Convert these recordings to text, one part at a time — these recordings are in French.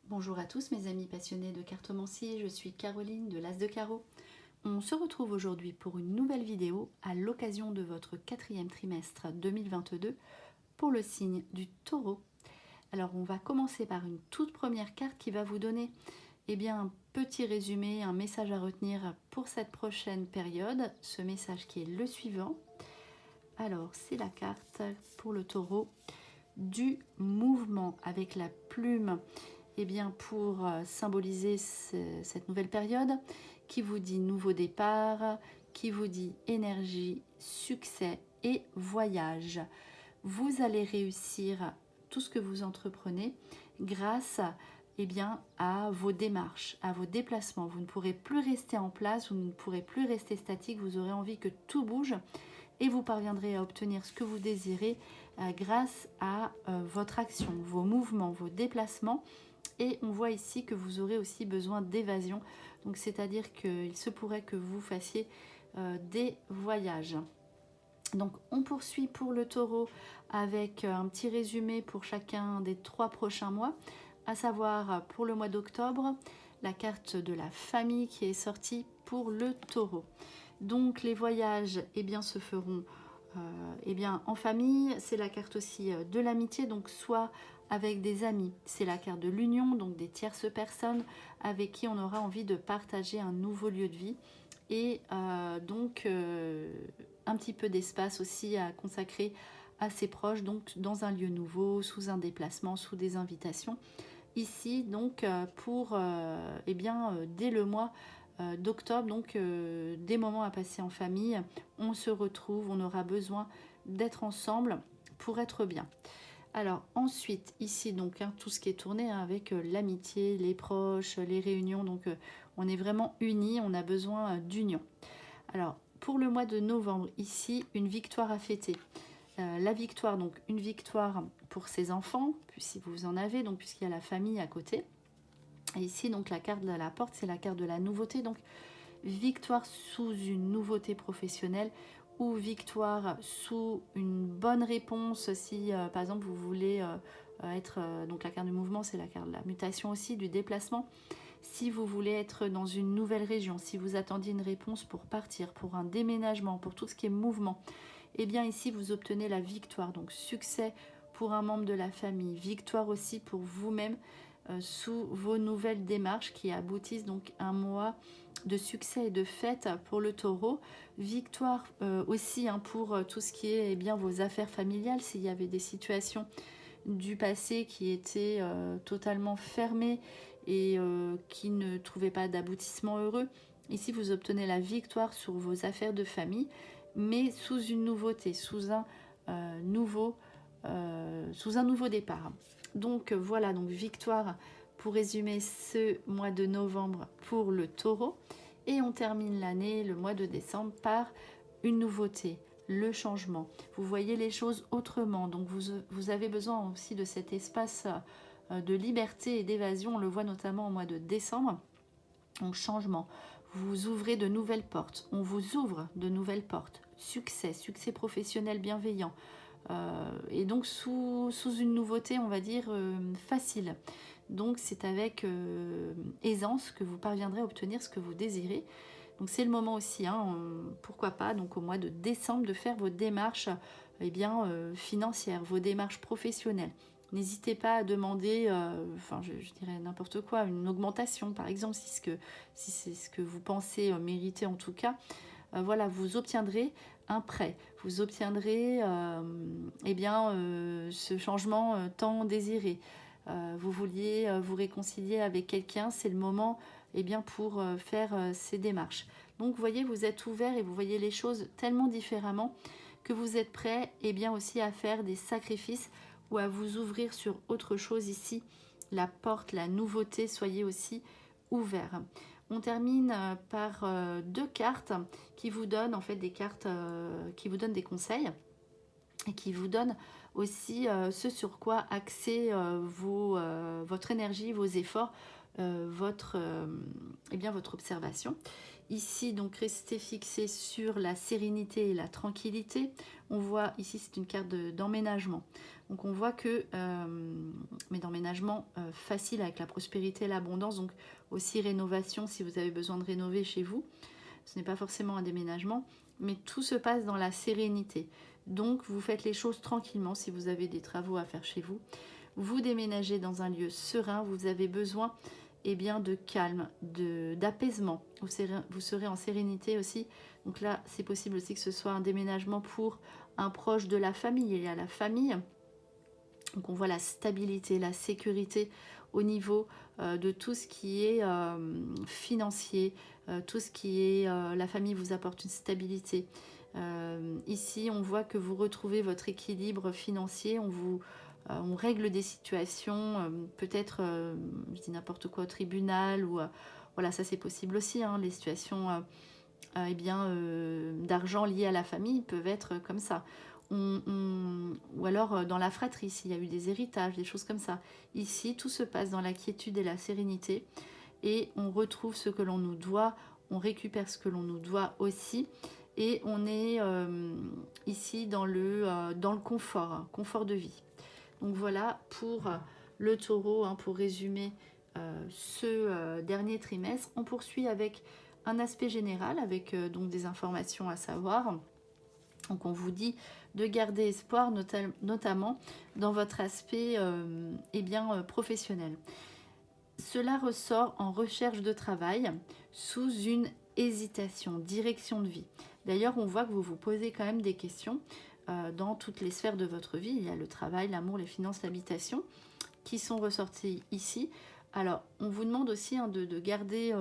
Bonjour à tous mes amis passionnés de cartomancie, je suis Caroline de l'As de Carreau. On se retrouve aujourd'hui pour une nouvelle vidéo à l'occasion de votre 4e trimestre 2022 pour le signe du Taureau. Alors on va commencer par une toute première carte qui va vous donner un petit résumé, un message à retenir pour cette prochaine période. Ce message qui est le suivant. Alors c'est la carte pour le Taureau du mouvement avec la plume. Pour symboliser cette nouvelle période qui vous dit nouveau départ, qui vous dit énergie, succès et voyage. Vous allez réussir tout ce que vous entreprenez grâce à vos démarches, à vos déplacements. Vous ne pourrez plus rester en place, vous ne pourrez plus rester statique, vous aurez envie que tout bouge et vous parviendrez à obtenir ce que vous désirez grâce à votre action, vos mouvements, vos déplacements. Et on voit ici que vous aurez aussi besoin d'évasion. Donc c'est-à-dire qu'il se pourrait que vous fassiez des voyages. Donc on poursuit pour le Taureau avec un petit résumé pour chacun des 3 prochains mois. À savoir pour le mois d'octobre, la carte de la famille qui est sortie pour le Taureau. Donc les voyages se feront en famille. C'est la carte aussi de l'amitié, donc soit avec des amis, c'est la carte de l'union, donc des tierces personnes avec qui on aura envie de partager un nouveau lieu de vie et un petit peu d'espace aussi à consacrer à ses proches, donc dans un lieu nouveau, sous un déplacement, sous des invitations. Ici donc dès le mois d'octobre, donc des moments à passer en famille, on se retrouve, on aura besoin d'être ensemble pour être bien. Alors ensuite ici tout ce qui est tourné avec l'amitié, les proches, les réunions, donc on est vraiment unis, on a besoin d'union. Alors pour le mois de novembre ici, une victoire à fêter. La victoire, donc une victoire pour ses enfants, si vous en avez, donc puisqu'il y a la famille à côté. Et ici donc la carte de la porte, c'est la carte de la nouveauté, donc victoire sous une nouveauté professionnelle ou victoire sous une bonne réponse si par exemple vous voulez donc la carte du mouvement, c'est la carte de la mutation aussi, du déplacement. Si vous voulez être dans une nouvelle région, si vous attendiez une réponse pour partir, pour un déménagement, pour tout ce qui est mouvement, ici vous obtenez la victoire, donc succès pour un membre de la famille, victoire aussi pour vous-même sous vos nouvelles démarches qui aboutissent donc un mois de succès et de fête pour le Taureau. Victoire aussi pour tout ce qui est vos affaires familiales, s'il y avait des situations du passé qui étaient totalement fermées et qui ne trouvaient pas d'aboutissement heureux. Ici vous obtenez la victoire sur vos affaires de famille, mais sous une nouveauté, sous un nouveau départ. Donc voilà, donc victoire pour résumer ce mois de novembre pour le Taureau. Et on termine l'année, le mois de décembre, par une nouveauté, le changement. Vous voyez les choses autrement, donc vous avez besoin aussi de cet espace de liberté et d'évasion. On le voit notamment au mois de décembre. Donc changement, vous ouvrez de nouvelles portes, on vous ouvre de nouvelles portes. Succès professionnel bienveillant. Et donc sous une nouveauté, on va dire facile. Donc c'est avec aisance que vous parviendrez à obtenir ce que vous désirez. Donc c'est le moment aussi, pourquoi pas, donc au mois de décembre, de faire vos démarches financières, vos démarches professionnelles. N'hésitez pas à demander, je dirais n'importe quoi, une augmentation par exemple, si c'est ce que vous pensez mériter en tout cas. Vous obtiendrez un prêt, vous obtiendrez ce changement tant désiré. Vous vouliez vous réconcilier avec quelqu'un, c'est le moment pour faire ces démarches. Donc vous voyez, vous êtes ouvert et vous voyez les choses tellement différemment que vous êtes prêt aussi à faire des sacrifices ou à vous ouvrir sur autre chose ici. La porte, la nouveauté, soyez aussi ouverts. On termine par 2 cartes qui vous donnent des cartes qui vous donnent des conseils et qui vous donnent aussi ce sur quoi axer votre énergie, vos efforts, votre observation. Ici, donc, restez fixé sur la sérénité et la tranquillité. On voit, ici, c'est une carte d'emménagement. Donc, on voit que, mais d'emménagement facile avec la prospérité et l'abondance. Donc, aussi rénovation si vous avez besoin de rénover chez vous. Ce n'est pas forcément un déménagement, mais tout se passe dans la sérénité. Donc, vous faites les choses tranquillement si vous avez des travaux à faire chez vous. Vous déménagez dans un lieu serein. Vous avez besoin de calme, d'apaisement. Vous serez en sérénité aussi. Donc là, c'est possible aussi que ce soit un déménagement pour un proche de la famille. Il y a la famille. Donc on voit la stabilité, la sécurité au niveau de tout ce qui est financier, tout ce qui est la famille vous apporte une stabilité. Ici, on voit que vous retrouvez votre équilibre financier. On règle des situations, peut-être, je dis n'importe quoi, au tribunal, ou voilà, ça c'est possible aussi, hein, les situations d'argent liées à la famille peuvent être comme ça. Ou alors dans la fratrie, s'il y a eu des héritages, des choses comme ça. Ici, tout se passe dans la quiétude et la sérénité, et on retrouve ce que l'on nous doit, on récupère ce que l'on nous doit aussi, et on est ici dans le confort, hein, confort de vie. Donc voilà pour le taureau, hein, pour résumer ce dernier trimestre. On poursuit avec un aspect général, avec donc des informations à savoir. Donc on vous dit de garder espoir, notamment dans votre aspect professionnel. Cela ressort en recherche de travail sous une hésitation, direction de vie. D'ailleurs, on voit que vous vous posez quand même des questions dans toutes les sphères de votre vie. Il y a le travail, l'amour, les finances, l'habitation qui sont ressortis ici. Alors, on vous demande aussi de garder,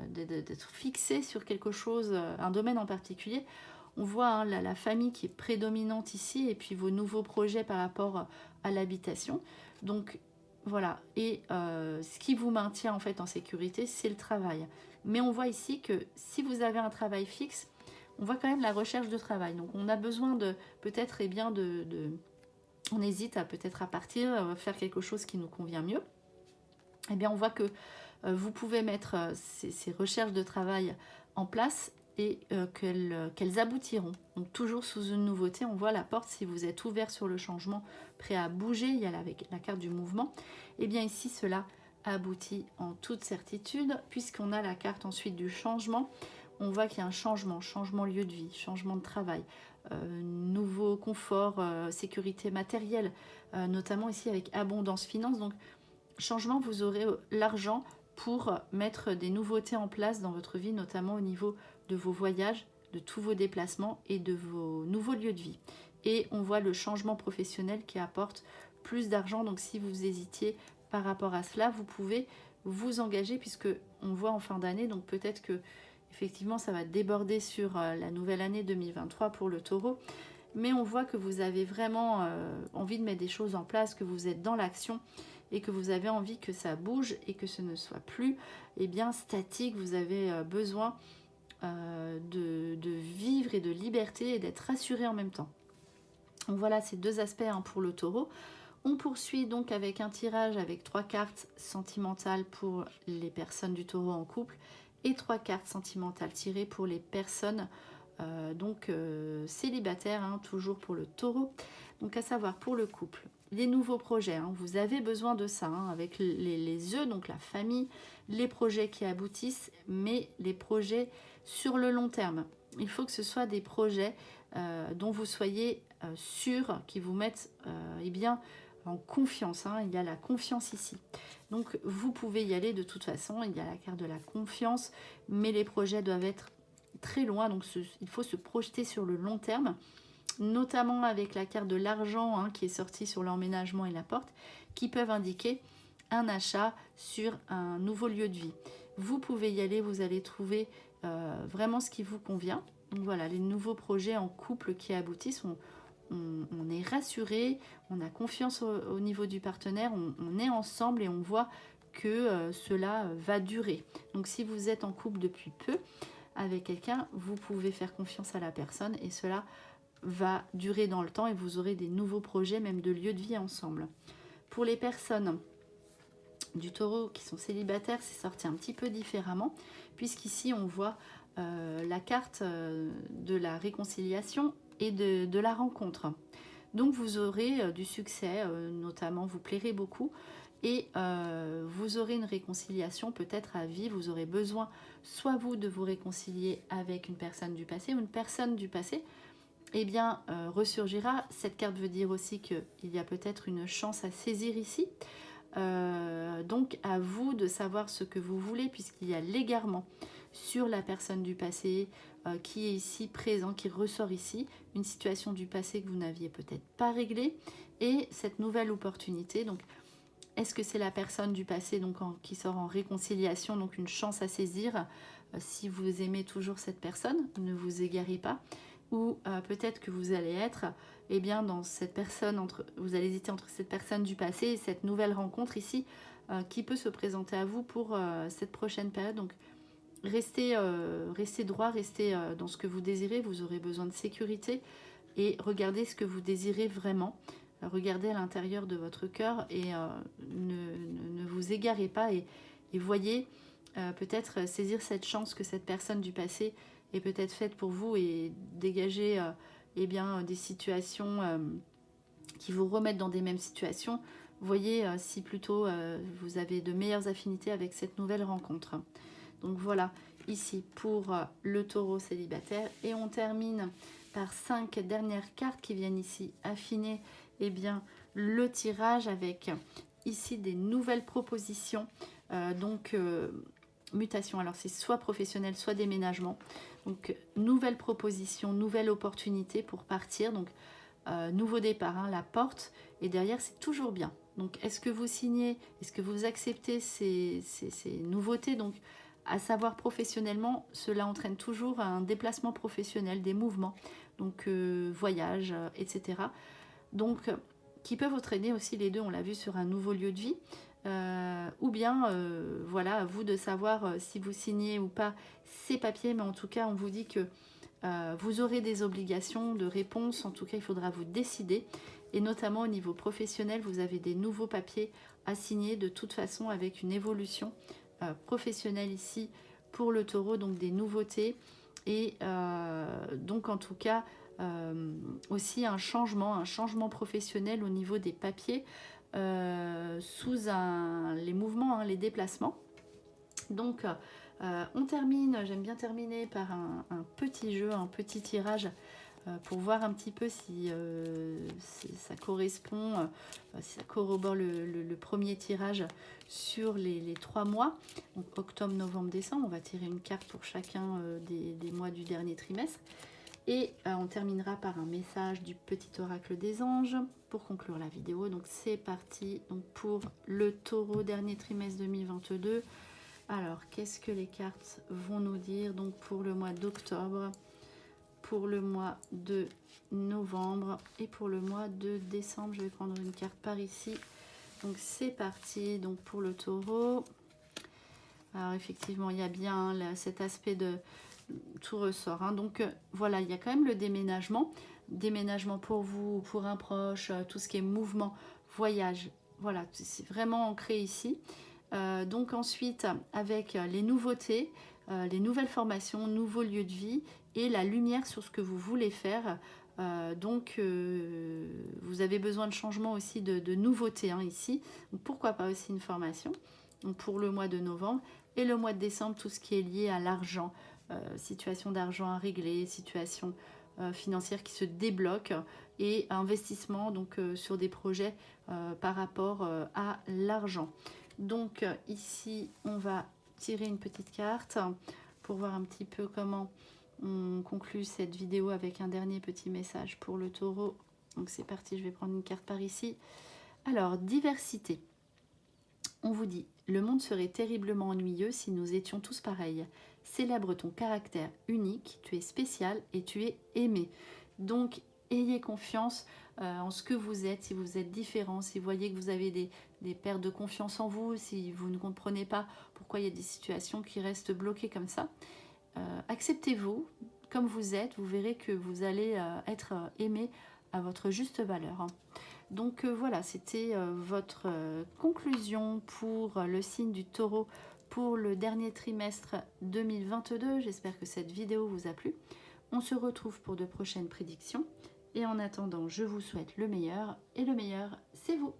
d'être fixé sur quelque chose, un domaine en particulier. On voit la famille qui est prédominante ici, et puis vos nouveaux projets par rapport à l'habitation. Donc, voilà. Et ce qui vous maintient en fait en sécurité, c'est le travail. Mais on voit ici que si vous avez un travail fixe, on voit quand même la recherche de travail. Donc, on a besoin de peut-être, on hésite peut-être à partir, faire quelque chose qui nous convient mieux. Eh bien, on voit que vous pouvez mettre ces recherches de travail en place, et qu'elles aboutiront. Donc toujours sous une nouveauté, on voit la porte, si vous êtes ouvert sur le changement, prêt à bouger, il y a la carte du mouvement, et bien ici cela aboutit en toute certitude, puisqu'on a la carte ensuite du changement. On voit qu'il y a un changement lieu de vie, changement de travail, nouveau confort, sécurité matérielle, notamment ici avec abondance finance. Donc changement, vous aurez l'argent pour mettre des nouveautés en place dans votre vie, notamment au niveau de vos voyages, de tous vos déplacements et de vos nouveaux lieux de vie. Et on voit le changement professionnel qui apporte plus d'argent. Donc si vous hésitiez par rapport à cela, vous pouvez vous engager, puisque on voit en fin d'année, donc peut-être que effectivement ça va déborder sur la nouvelle année 2023 pour le taureau. Mais on voit que vous avez vraiment envie de mettre des choses en place, que vous êtes dans l'action, et que vous avez envie que ça bouge et que ce ne soit plus statique. Vous avez besoin de vivre et de liberté, et d'être rassuré en même temps. Donc voilà ces deux aspects pour le taureau. On poursuit donc avec un tirage avec 3 cartes sentimentales pour les personnes du taureau en couple, et 3 cartes sentimentales tirées pour les personnes célibataires, toujours pour le taureau. Donc à savoir pour le couple, les nouveaux projets, vous avez besoin de ça, avec les œufs, donc la famille, les projets qui aboutissent, mais les projets sur le long terme. Il faut que ce soit des projets dont vous soyez sûr, qui vous mettent en confiance. Il y a la confiance ici. Donc vous pouvez y aller de toute façon, il y a la carte de la confiance, mais les projets doivent être très loin, donc il faut se projeter sur le long terme, notamment avec la carte de l'argent qui est sortie sur l'emménagement et la porte, qui peuvent indiquer un achat sur un nouveau lieu de vie. Vous pouvez y aller, vous allez trouver vraiment ce qui vous convient. Donc voilà, les nouveaux projets en couple qui aboutissent, on est rassuré, on a confiance au niveau du partenaire, on est ensemble, et on voit que cela va durer. Donc si vous êtes en couple depuis peu avec quelqu'un, vous pouvez faire confiance à la personne, et cela va durer dans le temps et vous aurez des nouveaux projets, même de lieu de vie ensemble. Pour les personnes du Taureau qui sont célibataires, c'est sorti un petit peu différemment, puisqu'ici on voit la carte de la réconciliation et de la rencontre. Donc vous aurez du succès, notamment vous plairez beaucoup, et vous aurez une réconciliation peut-être à vie. Vous aurez besoin soit vous de vous réconcilier avec une personne du passé, ou une personne du passé eh bien ressurgira. Cette carte veut dire aussi qu'il y a peut-être une chance à saisir ici. Donc à vous de savoir ce que vous voulez, puisqu'il y a l'égarement sur la personne du passé qui est ici présent, qui ressort ici, une situation du passé que vous n'aviez peut-être pas réglée, et cette nouvelle opportunité. Donc est-ce que c'est la personne du passé donc qui sort en réconciliation, donc une chance à saisir si vous aimez toujours cette personne, ne vous égarez pas, ou peut-être que vous allez être eh bien, dans cette personne, vous allez hésiter entre cette personne du passé et cette nouvelle rencontre ici qui peut se présenter à vous pour cette prochaine période. Donc restez droit, restez dans ce que vous désirez. Vous aurez besoin de sécurité et regardez ce que vous désirez vraiment. Regardez à l'intérieur de votre cœur et ne vous égarez pas et voyez peut-être saisir cette chance que cette personne du passé est peut-être faite pour vous et dégager eh bien, des situations qui vous remettent dans des mêmes situations. Voyez si plutôt vous avez de meilleures affinités avec cette nouvelle rencontre. Donc voilà, ici pour le Taureau célibataire. Et on termine par 5 dernières cartes qui viennent ici affiner eh bien, le tirage avec ici des nouvelles propositions. Mutation, alors c'est soit professionnel, soit déménagement. Donc nouvelle proposition, nouvelle opportunité pour partir. Donc nouveau départ, hein, la porte. Et derrière, c'est toujours bien. Donc est-ce que vous signez, est-ce que vous acceptez ces nouveautés? Donc à savoir professionnellement, cela entraîne toujours un déplacement professionnel, des mouvements, donc voyage, etc. Donc qui peuvent entraîner aussi les deux, on l'a vu, sur un nouveau lieu de vie. Ou bien voilà, à vous de savoir si vous signez ou pas ces papiers, mais en tout cas on vous dit que vous aurez des obligations de réponse. En tout cas il faudra vous décider, et notamment au niveau professionnel vous avez des nouveaux papiers à signer de toute façon, avec une évolution professionnelle ici pour le Taureau, donc des nouveautés et donc en tout cas aussi un changement professionnel au niveau des papiers sous les mouvements, hein, les déplacements. Donc on termine, j'aime bien terminer par un petit jeu, un petit tirage pour voir un petit peu si ça correspond, si ça corrobore le premier tirage sur les 3 mois, donc octobre, novembre, décembre. On va tirer une carte pour chacun des mois du dernier trimestre. Et on terminera par un message du petit oracle des anges pour conclure la vidéo. Donc c'est parti donc, pour le Taureau, dernier trimestre 2022. Alors, qu'est-ce que les cartes vont nous dire donc pour le mois d'octobre, pour le mois de novembre et pour le mois de décembre? Je vais prendre une carte par ici. Donc c'est parti donc pour le Taureau. Alors effectivement, il y a bien là, cet aspect de tout ressort. Hein. Donc voilà, il y a quand même le déménagement. Déménagement pour vous, pour un proche, tout ce qui est mouvement, voyage. Voilà, c'est vraiment ancré ici. Donc ensuite, avec les nouveautés, les nouvelles formations, nouveaux lieux de vie et la lumière sur ce que vous voulez faire. Donc vous avez besoin de changement aussi, de nouveautés hein, ici. Donc, pourquoi pas aussi une formation donc, pour le mois de novembre et le mois de décembre, tout ce qui est lié à l'argent, situation d'argent à régler, situation financière qui se débloque et investissement donc sur des projets par rapport à l'argent. Donc ici on va tirer une petite carte pour voir un petit peu comment on conclut cette vidéo avec un dernier petit message pour le Taureau. Donc c'est parti, je vais prendre une carte par ici. Alors, diversité. On vous dit, le monde serait terriblement ennuyeux si nous étions tous pareils. Célèbre ton caractère unique, tu es spécial et tu es aimé. Donc, ayez confiance en ce que vous êtes, si vous êtes différent, si vous voyez que vous avez des pertes de confiance en vous, si vous ne comprenez pas pourquoi il y a des situations qui restent bloquées comme ça. Acceptez-vous, comme vous êtes, vous verrez que vous allez être aimé à votre juste valeur. Donc voilà, c'était votre conclusion pour le signe du Taureau pour le dernier trimestre 2022. J'espère que cette vidéo vous a plu. On se retrouve pour de prochaines prédictions. Et en attendant, je vous souhaite le meilleur. Et le meilleur, c'est vous.